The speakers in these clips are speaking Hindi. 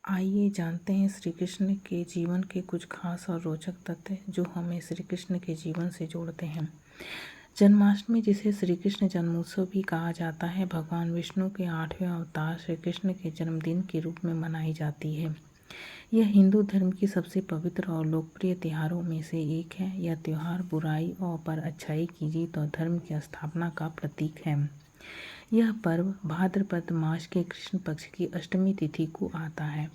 आइए जानते हैं श्री कृष्ण के जीवन के कुछ खास और रोचक तथ्य जो हमें श्री कृष्ण के जीवन से जोड़ते हैं। जन्माष्टमी, जिसे श्री कृष्ण जन्मोत्सव भी कहा जाता है, भगवान विष्णु के 8वें अवतार श्री कृष्ण के जन्मदिन के रूप में मनाई जाती है। यह हिंदू धर्म की सबसे पवित्र और लोकप्रिय त्योहारों में से एक है। यह त्यौहार बुराई और पर अच्छाई की जीत और धर्म की स्थापना का प्रतीक है। यह पर्व भाद्रपद मास के कृष्ण पक्ष की अष्टमी तिथि को आता है।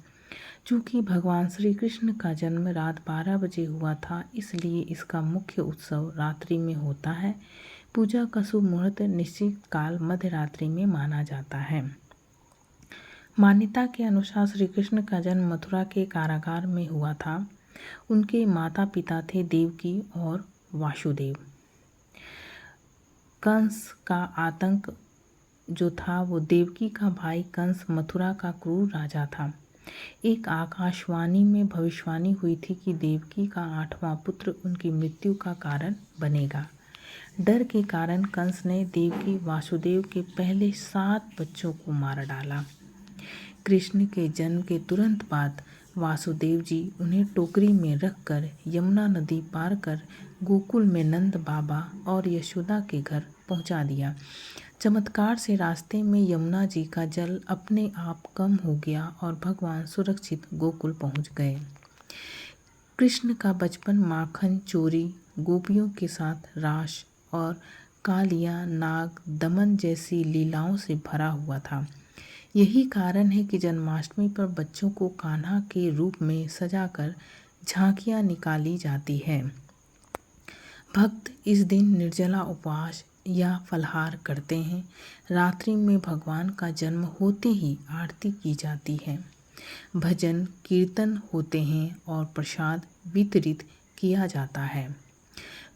चूँकि भगवान श्री कृष्ण का जन्म रात 12 बजे हुआ था, इसलिए इसका मुख्य उत्सव रात्रि में होता है। पूजा का शुभ मुहूर्त निश्चित काल मध्य रात्रि में माना जाता है। मान्यता के अनुसार श्री कृष्ण का जन्म मथुरा के कारागार में हुआ था। उनके माता पिता थे देवकी और वासुदेव। कंस का आतंक जो था वो देवकी का भाई कंस मथुरा का क्रूर राजा था। एक आकाशवाणी में भविष्यवाणी हुई थी कि देवकी का 8वां पुत्र उनकी मृत्यु का कारण बनेगा। डर के कारण कंस ने देवकी वासुदेव के पहले 7 बच्चों को मार डाला। कृष्ण के जन्म के तुरंत बाद वासुदेव जी उन्हें टोकरी में रखकर यमुना नदी पार कर गोकुल में नंद बाबा और यशोदा के घर पहुंचा दिया। चमत्कार से रास्ते में यमुना जी का जल अपने आप कम हो गया और भगवान सुरक्षित गोकुल पहुंच गए। कृष्ण का बचपन माखन चोरी, गोपियों के साथ रास और कालिया नाग दमन जैसी लीलाओं से भरा हुआ था। यही कारण है कि जन्माष्टमी पर बच्चों को कान्हा के रूप में सजाकर झांकियां निकाली जाती है। भक्त इस दिन निर्जला उपवास या फलाहार करते हैं। रात्रि में भगवान का जन्म होते ही आरती की जाती है, भजन कीर्तन होते हैं और प्रसाद वितरित किया जाता है।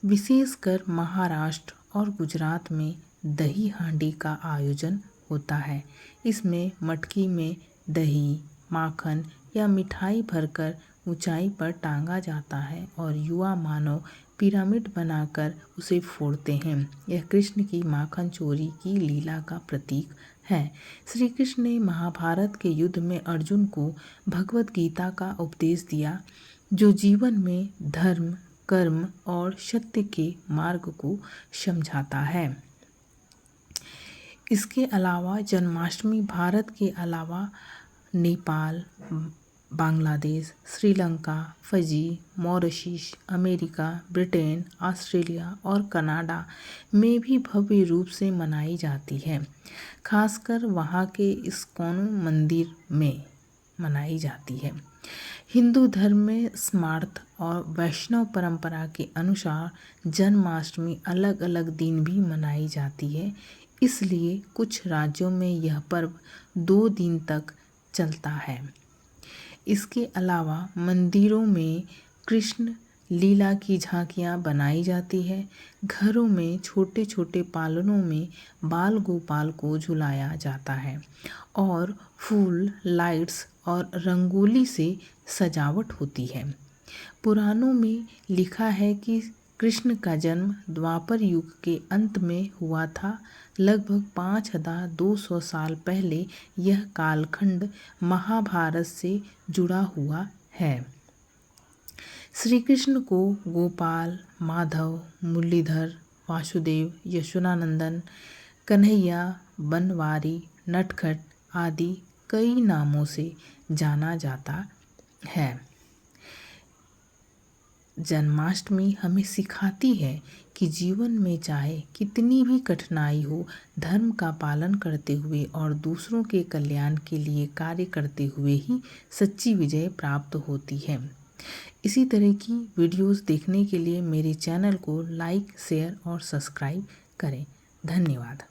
विशेषकर महाराष्ट्र और गुजरात में दही हांडी का आयोजन होता है। इसमें मटकी में दही, माखन या मिठाई भरकर ऊंचाई पर टांगा जाता है और युवा मानव पिरामिड बनाकर उसे फोड़ते हैं। यह कृष्ण की माखन चोरी की लीला का प्रतीक है। श्री कृष्ण ने महाभारत के युद्ध में अर्जुन को भगवत गीता का उपदेश दिया, जो जीवन में धर्म, कर्म और सत्य के मार्ग को समझाता है। इसके अलावा जन्माष्टमी भारत के अलावा Nepal, Bangladesh, Sri Lanka, Fiji, Mauritius, America, Britain, Australia और कनाडा में भी भव्य रूप से मनाई जाती है। खासकर वहाँ के इस्कॉन मंदिर में मनाई जाती है। हिंदू धर्म में स्मार्त और वैष्णव परंपरा के अनुसार जन्माष्टमी अलग अलग दिन भी मनाई जाती है। इसलिए कुछ राज्यों में यह पर्व 2 दिन तक चलता है। इसके अलावा मंदिरों में कृष्ण लीला की झांकियाँ बनाई जाती है। घरों में छोटे छोटे पालनों में बाल गोपाल को झुलाया जाता है और फूल, लाइट्स और रंगोली से सजावट होती है। पुराणों में लिखा है कि कृष्ण का जन्म द्वापर युग के अंत में हुआ था। लगभग 5200 साल पहले यह कालखंड महाभारत से जुड़ा हुआ है। श्री कृष्ण को गोपाल, माधव, मुरलीधर, वासुदेव, यशोदानंदन, कन्हैया, बनवारी, नटखट आदि कई नामों से जाना जाता है। जन्माष्टमी हमें सिखाती है कि जीवन में चाहे कितनी भी कठिनाई हो, धर्म का पालन करते हुए और दूसरों के कल्याण के लिए कार्य करते हुए ही सच्ची विजय प्राप्त होती है। इसी तरह की वीडियोस देखने के लिए मेरे चैनल को लाइक, शेयर और सब्सक्राइब करें। धन्यवाद।